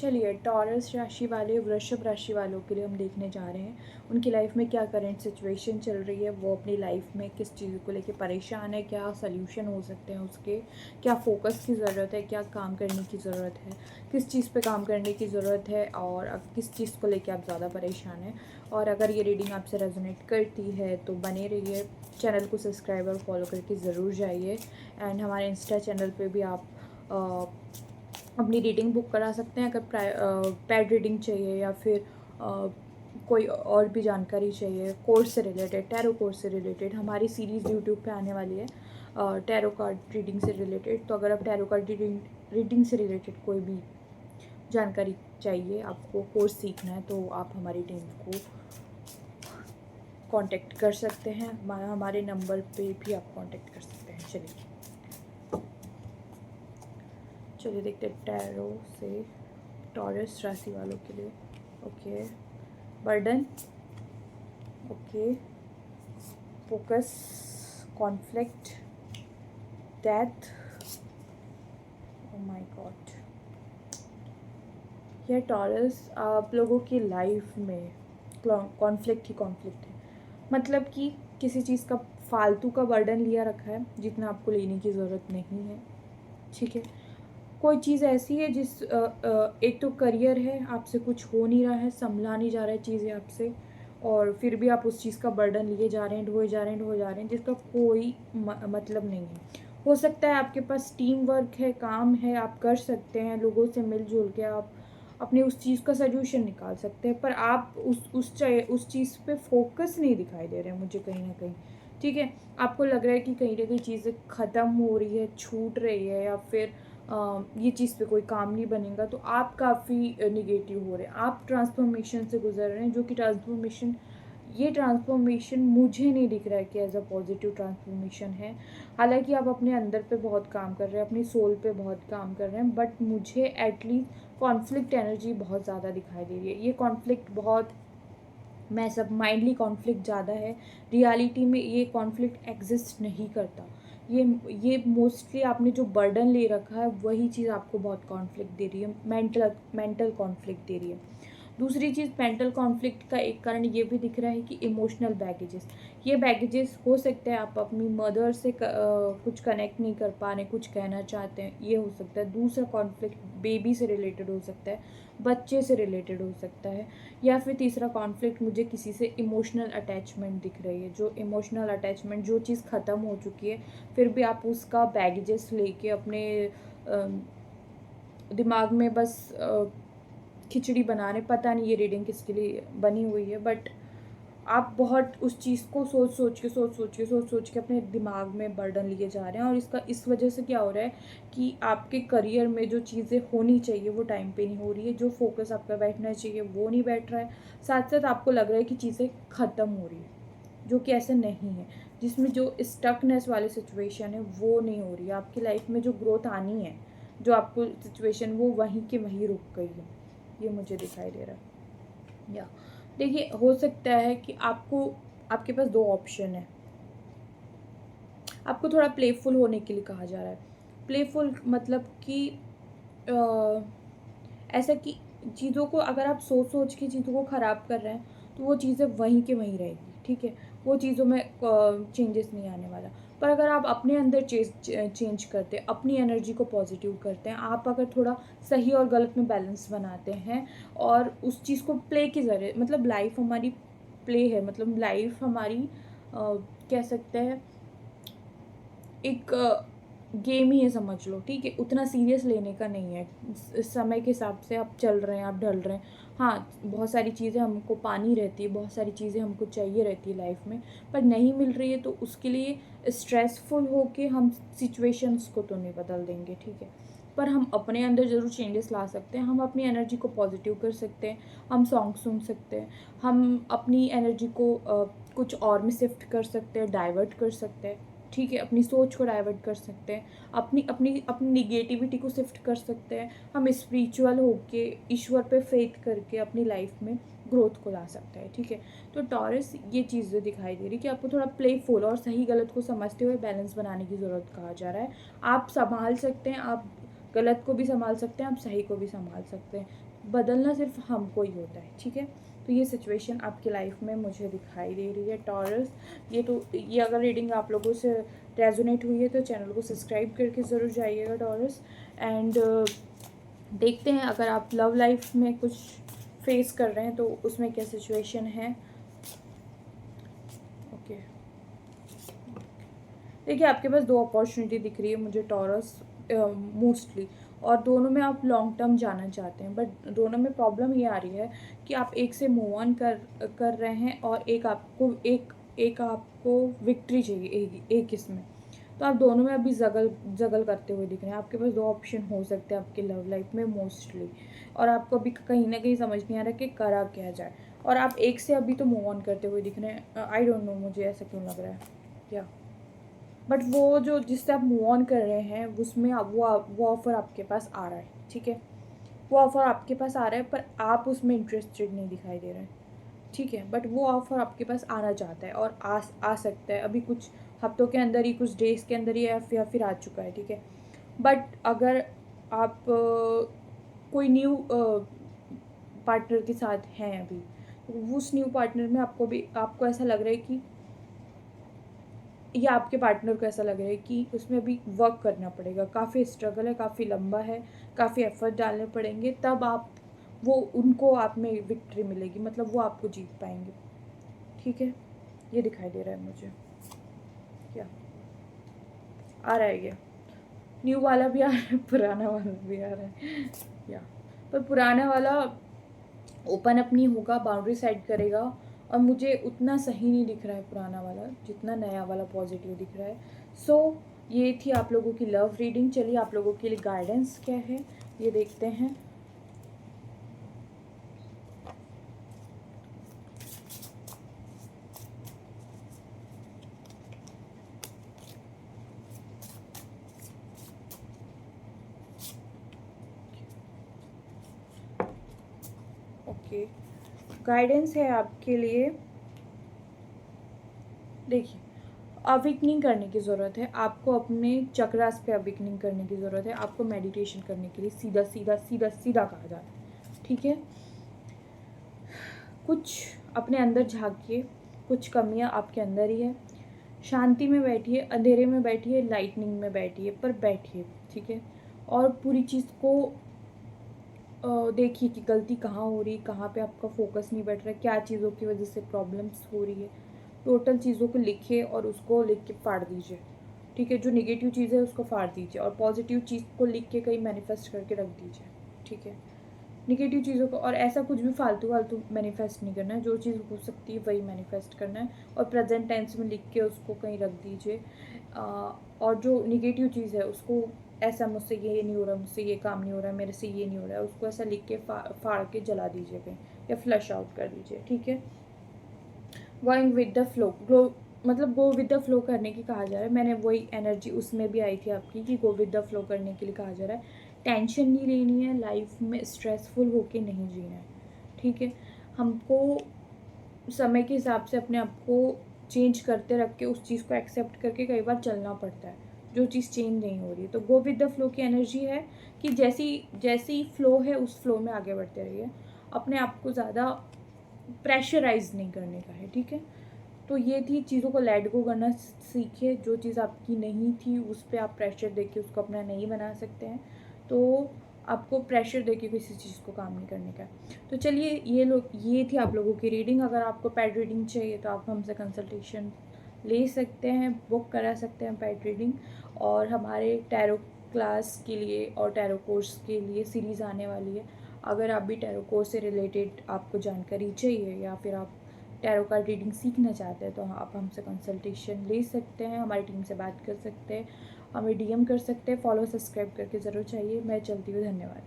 चलिए टॉरस राशि वाले वृषभ राशि वालों के लिए हम देखने जा रहे हैं उनकी लाइफ में क्या करंट सिचुएशन चल रही है, वो अपनी लाइफ में किस चीज़ को लेके परेशान है, क्या सल्यूशन हो सकते हैं उसके, क्या फोकस की ज़रूरत है, क्या काम करने की ज़रूरत है, किस चीज़ पे काम करने की ज़रूरत है और अब किस चीज़ को लेके आप ज़्यादा परेशान हैं। और अगर ये रीडिंग आपसे रेजोनेट करती है तो बने रहिए, चैनल को सब्सक्राइब और फॉलो करके ज़रूर जाइए। एंड हमारे इंस्टा चैनल पे भी आप अपनी रीडिंग बुक करा सकते हैं अगर पेड रीडिंग चाहिए या फिर कोई और भी जानकारी चाहिए कोर्स से रिलेटेड, टैरो कोर्स से रिलेटेड। हमारी सीरीज़ यूट्यूब पे आने वाली है टैरो कार्ड रीडिंग से रिलेटेड। तो अगर आप टैरो कार्ड रीडिंग से रिलेटेड कोई भी जानकारी चाहिए, आपको कोर्स सीखना है, तो आप हमारी टीम को कांटेक्ट कर सकते हैं। हमारे नंबर पे भी आप कांटेक्ट कर सकते हैं। चलिए देखते हैं टैरो से टॉरस राशि वालों के लिए। Okay, burden, okay, focus, conflict, death, oh my God. यह टॉरस आप लोगों की लाइफ में कॉन्फ्लिक्ट ही कॉन्फ्लिक्ट है। मतलब कि किसी चीज़ का फालतू का बर्डन लिया रखा है जितना आपको लेने की ज़रूरत नहीं है। ठीक है, कोई चीज़ ऐसी है जिस एक तो करियर है, आपसे कुछ हो नहीं रहा है, संभला नहीं जा रहा है चीज़ें आपसे, और फिर भी आप उस चीज़ का बर्डन लिए जा रहे हैं, ढोए जा रहे हैं, ढोए जा रहे हैं, जिसका कोई मतलब नहीं है। हो सकता है आपके पास टीम वर्क है, काम है, आप कर सकते हैं, लोगों से मिलजुल के आप अपनी उस चीज़ का सल्यूशन निकाल सकते हैं, पर आप उस चीज़ पे फोकस नहीं दिखाई दे रहे हैं मुझे कहीं ना कहीं। ठीक है, आपको लग रहा है कि कहीं ना कहीं चीज़ें ख़त्म हो रही है, छूट रही है, या फिर ये चीज़ पे कोई काम नहीं बनेगा, तो आप काफ़ी निगेटिव हो रहे हैं। आप ट्रांसफॉर्मेशन से गुजर रहे हैं, जो कि ट्रांसफॉर्मेशन मुझे नहीं दिख रहा है कि एज अ पॉजिटिव ट्रांसफॉर्मेशन है। हालांकि आप अपने अंदर पे बहुत काम कर रहे हैं, अपनी सोल पे बहुत काम कर रहे हैं, बट मुझे एटलीस्ट कॉन्फ्लिक्ट एनर्जी बहुत ज़्यादा दिखाई दे रही है। ये कॉन्फ्लिक्ट बहुत सब माइंडली कॉन्फ्लिक्ट ज़्यादा है, रियलिटी में ये कॉन्फ्लिक्ट एग्जिस्ट नहीं करता। ये मोस्टली आपने जो बर्डन ले रखा है वही चीज़ आपको बहुत कॉन्फ्लिक्ट दे रही है, मेंटल कॉन्फ्लिक्ट दे रही है। दूसरी चीज़, मेंटल कॉन्फ्लिक्ट का एक कारण ये भी दिख रहा है कि इमोशनल बैगेजेस, ये बैगेजेस हो सकते हैं आप अपनी मदर से कुछ कनेक्ट नहीं कर पा रहे, कुछ कहना चाहते हैं, ये हो सकता है। दूसरा कॉन्फ्लिक्ट बेबी से रिलेटेड हो सकता है, बच्चे से रिलेटेड हो सकता है, या फिर तीसरा कॉन्फ्लिक्ट मुझे किसी से इमोशनल अटैचमेंट दिख रही है, जो इमोशनल अटैचमेंट, जो चीज़ ख़त्म हो चुकी है, फिर भी आप उसका बैगेजेस लेके अपने दिमाग में बस खिचड़ी बना रहे। पता नहीं ये रीडिंग किसके लिए बनी हुई है, बट आप बहुत उस चीज़ को सोच सोच के अपने दिमाग में बर्डन लिए जा रहे हैं, और इस वजह से क्या हो रहा है कि आपके करियर में जो चीज़ें होनी चाहिए वो टाइम पे नहीं हो रही है, जो फोकस आपका बैठना चाहिए वो नहीं बैठ रहा है। साथ साथ आपको लग रहा है कि चीज़ें ख़त्म हो रही है, जो कि ऐसा नहीं है। जिसमें जो स्टकनेस वाली सिचुएशन है वो नहीं हो रही है। आपकी लाइफ में जो ग्रोथ आनी है, जो आपको सिचुएशन, वो वहीं के वहीं रुक गई है, ये मुझे दिखाई दे रहा है। या देखिए, हो सकता है कि आपके पास दो ऑप्शन है। आपको थोड़ा प्लेफुल होने के लिए कहा जा रहा है। प्लेफुल मतलब कि ऐसा कि चीज़ों को अगर आप सोच के चीज़ों को ख़राब कर रहे हैं तो वो चीज़ें वहीं के वहीं रहेगी। ठीक है, वो चीज़ों में चेंजेस नहीं आने वाला। पर अगर आप अपने अंदर चेंज करते हैं, अपनी एनर्जी को पॉजिटिव करते हैं, आप अगर थोड़ा सही और गलत में बैलेंस बनाते हैं और उस चीज़ को प्ले के ज़रिए, मतलब लाइफ हमारी प्ले है, मतलब लाइफ हमारी कह सकते हैं एक गेम ही है, समझ लो। ठीक है, उतना सीरियस लेने का नहीं है। समय के हिसाब से आप चल रहे हैं, आप ढल रहे हैं। हाँ, बहुत सारी चीज़ें हमको पानी रहती है, बहुत सारी चीज़ें हमको चाहिए रहती है लाइफ में, पर नहीं मिल रही है, तो उसके लिए स्ट्रेसफुल होके हम सिचुएशंस को तो नहीं बदल देंगे। ठीक है, पर हम अपने अंदर ज़रूर चेंजेस ला सकते हैं। हम अपनी एनर्जी को पॉजिटिव कर सकते हैं, हम सॉन्ग सुन सकते हैं, हम अपनी एनर्जी को कुछ और में शिफ्ट कर सकते हैं, डाइवर्ट कर सकते हैं। ठीक है, अपनी सोच को डाइवर्ट कर सकते हैं, अपनी अपनी अपनी निगेटिविटी को शिफ्ट कर सकते हैं। हम स्पिरिचुअल होके, ईश्वर पे फेथ करके अपनी लाइफ में ग्रोथ को ला सकते हैं। ठीक है, तो टॉरस ये चीज़ें दिखाई दे रही कि आपको थोड़ा प्लेफुल और सही गलत को समझते हुए बैलेंस बनाने की ज़रूरत कहा जा रहा है। आप संभाल सकते हैं, आप गलत को भी संभाल सकते हैं, आप सही को भी संभाल सकते हैं, बदलना सिर्फ हमको ही होता है, ठीक है। तो ये सिचुएशन आपकी लाइफ में मुझे दिखाई दे रही है टॉरस। ये अगर रीडिंग आप लोगों से रेजोनेट हुई है तो चैनल को सब्सक्राइब करके ज़रूर जाइएगा टॉरस। एंड देखते हैं अगर आप लव लाइफ में कुछ फेस कर रहे हैं तो उसमें क्या सिचुएशन है। ओके, देखिए आपके पास 2 अपॉर्चुनिटी दिख रही है मुझे टॉरस मोस्टली, और दोनों में आप लॉन्ग टर्म जाना चाहते हैं, बट दोनों में प्रॉब्लम ये आ रही है कि आप एक से मूव ऑन कर रहे हैं और एक आपको विक्ट्री चाहिए एक इसमें। तो आप दोनों में अभी जगल करते हुए दिख रहे हैं। आपके पास 2 ऑप्शन हो सकते हैं आपके लव लाइफ में मोस्टली, और आपको अभी कहीं ना कहीं समझ नहीं आ रहा कि करा क्या जाए, और आप एक से अभी तो मूव ऑन करते हुए दिख रहे हैं। आई डोंट नो, मुझे ऐसा क्यों लग रहा है क्या, बट वो जो जिससे आप मूव ऑन कर रहे हैं उसमें वो ऑफ़र आपके पास आ रहा है, ठीक है। वो ऑफ़र आपके पास आ रहा है पर आप उसमें इंटरेस्टेड नहीं दिखाई दे रहे हैं, ठीक है। बट वो ऑफ़र आपके पास आना चाहता है और आ सकता है अभी कुछ हफ्तों के अंदर ही, कुछ डेज़ के अंदर ही, या फिर आ चुका है, ठीक है। बट अगर आप कोई न्यू पार्टनर के साथ हैं अभी, तो उस न्यू पार्टनर में आपको ऐसा लग रहा है कि, या आपके पार्टनर को ऐसा लग रहा है कि उसमें अभी वर्क करना पड़ेगा, काफ़ी स्ट्रगल है, काफ़ी लंबा है, काफ़ी एफर्ट डालने पड़ेंगे, तब उनको आप में विक्ट्री मिलेगी, मतलब वो आपको जीत पाएंगे, ठीक है। ये दिखाई दे रहा है मुझे, क्या आ रहा है ये न्यू वाला भी आ रहा है, पुराना वाला भी आ रहा है, या पर पुराना वाला ओपन अप नहीं होगा, बाउंड्री सेट करेगा, और मुझे उतना सही नहीं दिख रहा है पुराना वाला जितना नया वाला पॉजिटिव दिख रहा है। सो ये थी आप लोगों की लव रीडिंग। चलिए आप लोगों के लिए गाइडेंस क्या है ये देखते हैं। ओके, गाइडेंस है आपके लिए। देखिए, अवेकनिंग करने की ज़रूरत है आपको, अपने चक्रास पे अवेकनिंग करने की ज़रूरत है आपको, मेडिटेशन करने के लिए सीधा सीधा सीधा सीधा कहा जाता है, ठीक है। कुछ अपने अंदर झांकिए, कुछ कमियां आपके अंदर ही है, शांति में बैठिए, अंधेरे में बैठिए, लाइटनिंग में बैठिए, पर बैठिए, ठीक है। और पूरी चीज़ को देखिए कि गलती कहाँ हो रही है, कहाँ पे आपका फोकस नहीं बैठ रहा है, क्या चीज़ों की वजह से प्रॉब्लम्स हो रही है। टोटल चीज़ों को लिखिए और उसको लिख के फाड़ दीजिए, ठीक है। जो नेगेटिव चीज़ है उसको फाड़ दीजिए और पॉजिटिव चीज़ को लिख के कहीं मैनिफेस्ट करके रख दीजिए, ठीक है। नेगेटिव चीज़ों को, और ऐसा कुछ भी फालतू मैनिफेस्ट नहीं करना है, जो चीज़ हो सकती है वही मैनिफेस्ट करना है, और प्रेजेंट टेंस में लिख के उसको कहीं रख दीजिए। और जो नेगेटिव चीज़ है उसको, ऐसा मुझसे ये नहीं हो रहा, मुझसे ये काम नहीं हो रहा, मेरे से ये नहीं हो रहा है, उसको ऐसा लिख के फाड़ के जला दीजिए कहीं, या फ्लश आउट कर दीजिए, ठीक है। Going with the flow, go with the flow करने की कहा जा रहा है। मैंने वही एनर्जी उसमें भी आई थी आपकी कि गो विद द फ्लो करने के लिए कहा जा रहा है। टेंशन नहीं लेनी है लाइफ में, स्ट्रेसफुल होके नहीं जीना है, ठीक है। हमको समय के हिसाब से अपने आप को चेंज करते रख के उस चीज़ को एक्सेप्ट करके कई बार चलना पड़ता है, जो चीज़ चेंज नहीं हो रही। तो गो विद द फ्लो की एनर्जी है कि जैसी जैसी फ्लो है उस फ्लो में आगे बढ़ते रहिए, अपने आप को ज़्यादा प्रेशराइज नहीं करने का है, ठीक है। तो ये थी, चीज़ों को लेट गो करना सीखिए, जो चीज़ आपकी नहीं थी उस पर आप प्रेशर देके उसको अपना नहीं बना सकते हैं, तो आपको प्रेशर देके किसी चीज़ को काम नहीं करने का। तो चलिए ये थी आप लोगों की रीडिंग। अगर आपको पेड रीडिंग चाहिए तो आप हमसे कंसल्टेशन ले सकते हैं, बुक करा सकते हैं पेड रीडिंग। और हमारे टैरो क्लास के लिए और टैरो कोर्स के लिए सीरीज़ आने वाली है। अगर आप भी टैरो कोर्स से रिलेटेड आपको जानकारी चाहिए, या फिर आप टैरो कार्ड रीडिंग सीखना चाहते हैं, तो आप हमसे कंसल्टेशन ले सकते हैं, हमारी टीम से बात कर सकते हैं, हमें डीएम कर सकते हैं। फॉलो सब्सक्राइब करके ज़रूर चाहिए। मैं चलती हूँ, धन्यवाद।